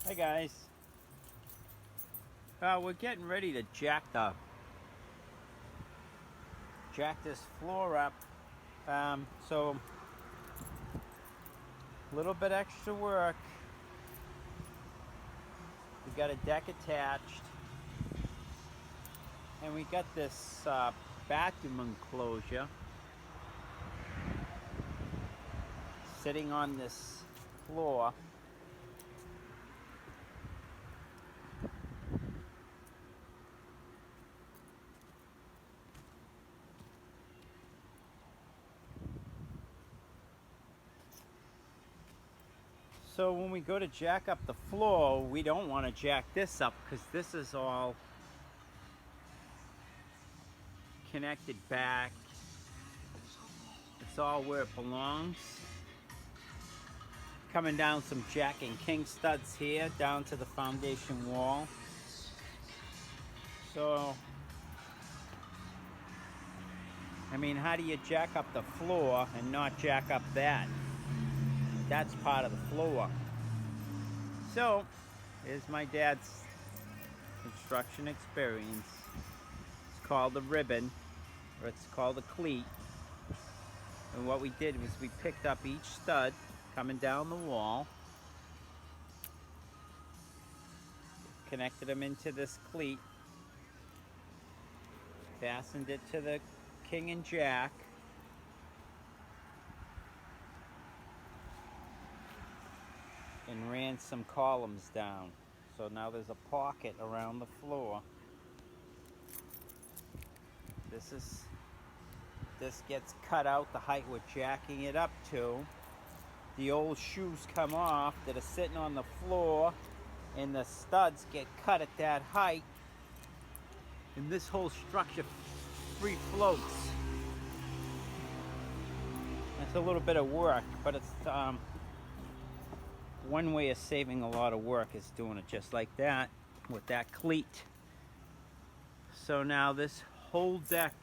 Hi guys. We're getting ready to jack this floor up. So a little bit extra work. We got a deck attached, and we got this bathroom enclosure sitting on this floor. So when we go to jack up the floor, we don't want to jack this up because this is all connected back. It's all where it belongs. Coming down some Jack and King studs here down to the foundation wall. So, I mean, how do you jack up the floor and not jack up that? That's part of the floor. So, here's my dad's construction experience. It's called a ribbon, or it's called a cleat. And what we did was we picked up each stud coming down the wall, connected them into this cleat, fastened it to the King and Jack, and ran some columns down. So now there's a pocket around the floor. This gets cut out the height we're jacking it up to. The old shoes come off that are sitting on the floor, and the studs get cut at that height, and this whole structure free floats. It's a little bit of work, but it's one way of saving a lot of work is doing it just like that with that cleat. So now this whole deck,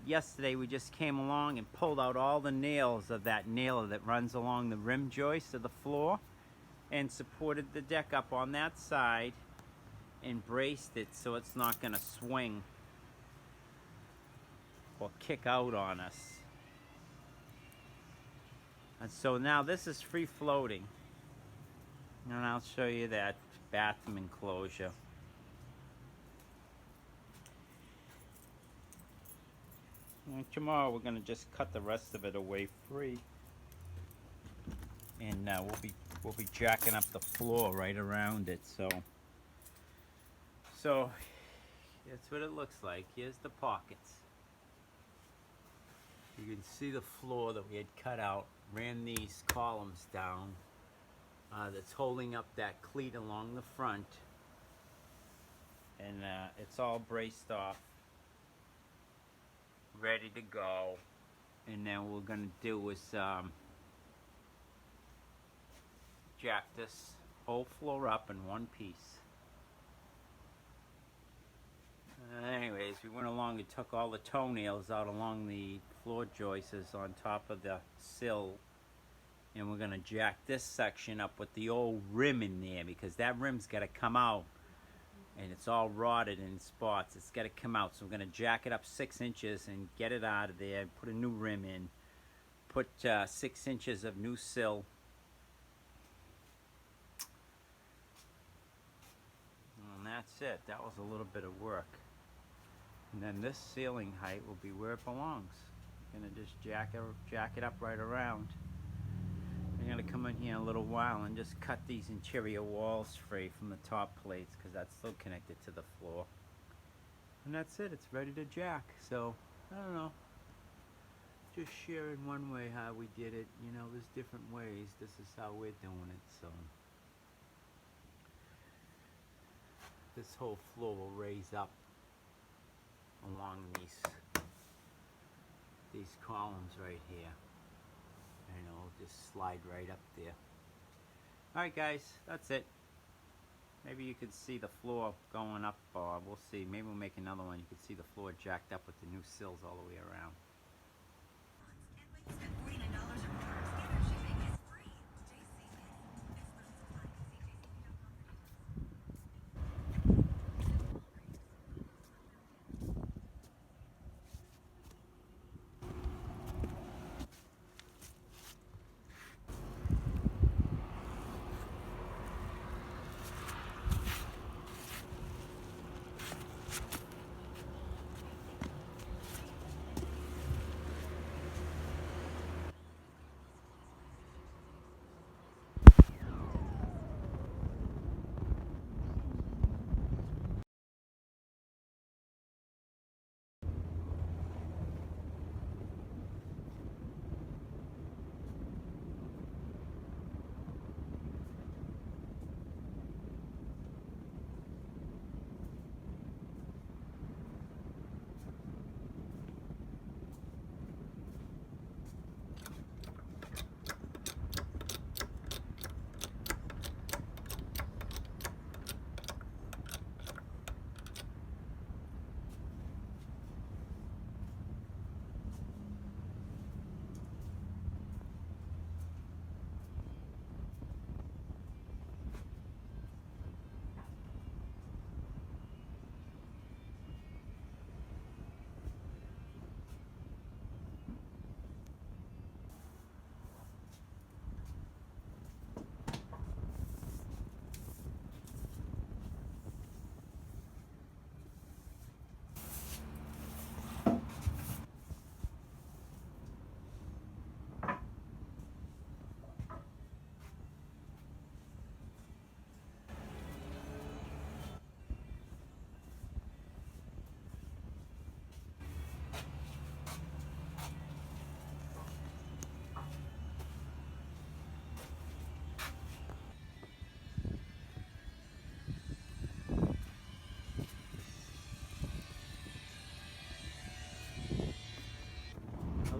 yesterday we just came along and pulled out all the nails of that nailer that runs along the rim joist of the floor and supported the deck up on that side and braced it so it's not going to swing or kick out on us. And so now this is free floating, and I'll show you that bathroom enclosure. And tomorrow we're going to just cut the rest of it away free, and we'll be jacking up the floor right around it. So that's what it looks like. Here's the pockets. You can see the floor that we had cut out. Ran these columns down that's holding up that cleat along the front, and it's all braced off, ready to go. And then what we're gonna do is jack this whole floor up in one piece. Anyways, we went along and took all the toenails out along the floor joists on top of the sill, and we're gonna jack this section up with the old rim in there, because that rim's got to come out, and it's all rotted in spots. It's got to come out, so we're gonna jack it up 6 inches and get it out of there, put a new rim in, put 6 inches of new sill, and that's it. That was a little bit of work. And then this ceiling height will be where it belongs. I'm gonna just jack it up right around. I'm gonna come in here in a little while and just cut these interior walls free from the top plates, because that's still connected to the floor. And that's it. It's ready to jack. So I don't know. Just sharing one way how we did it. You know, there's different ways. This is how we're doing it. So this whole floor will raise up along these columns right here, and it'll just slide right up there. Alright guys, that's it. Maybe you could see the floor going up, or we'll see. Maybe we'll make another one. You could see the floor jacked up with the new sills all the way around.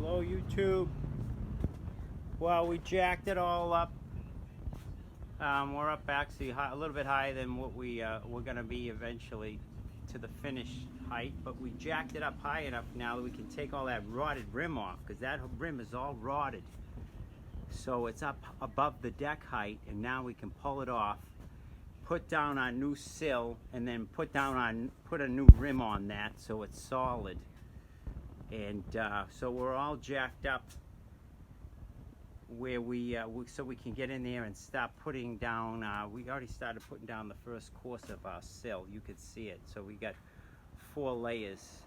Hello, YouTube. Well, we jacked it all up. We're up actually a little bit higher than what we're going to be eventually to the finished height, but we jacked it up high enough now that we can take all that rotted rim off, because that rim is all rotted. So it's up above the deck height, and now we can pull it off, put down our new sill, and then put a new rim on that so it's solid. And so we're all jacked up where so we can get in there and start putting down, we already started putting down the first course of our sill. You could see it. So we got 4 layers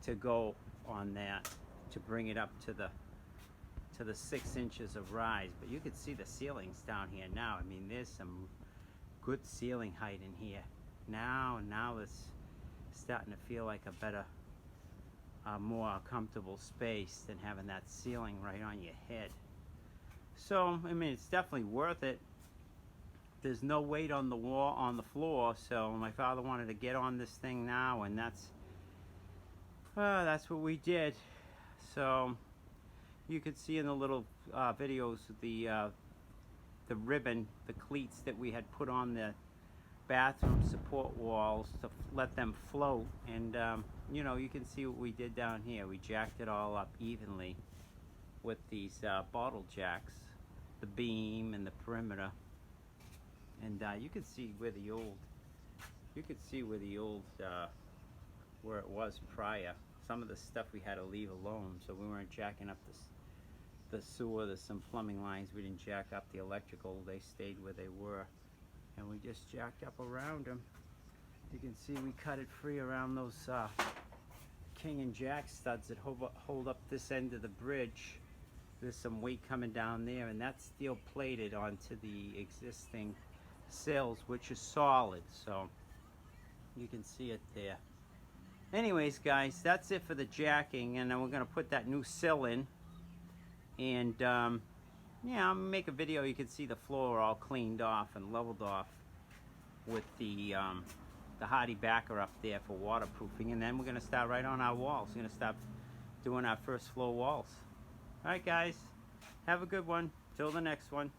to go on that to bring it up to the 6 inches of rise. But you could see the ceilings down here now. I mean, there's some good ceiling height in here now it's starting to feel like a better, more comfortable space than having that ceiling right on your head. So I mean, it's definitely worth it. There's no weight on the wall, on the floor, so my father wanted to get on this thing now, and that's what we did. So you could see in the little videos the ribbon, the cleats that we had put on the bathroom support walls to let them float, and you know, you can see what we did down here. We jacked it all up evenly with these bottle jacks, the beam and the perimeter, and you can see where the old, where it was prior. Some of the stuff we had to leave alone, so we weren't jacking up the sewer. There's some plumbing lines we didn't jack up. The electrical, they stayed where they were, and we just jacked up around them. You can see we cut it free around those king and jack studs that hold up this end of the bridge. There's some weight coming down there, and that's steel plated onto the existing sills, which is solid, so you can see it there. Anyways, guys, that's it for the jacking, and then we're going to put that new sill in, and yeah, I'll make a video. You can see the floor all cleaned off and leveled off with the Hardy backer up there for waterproofing, and then we're going to start right on our walls. We're going to start doing our first floor walls. Alright guys, have a good one. Till the next one.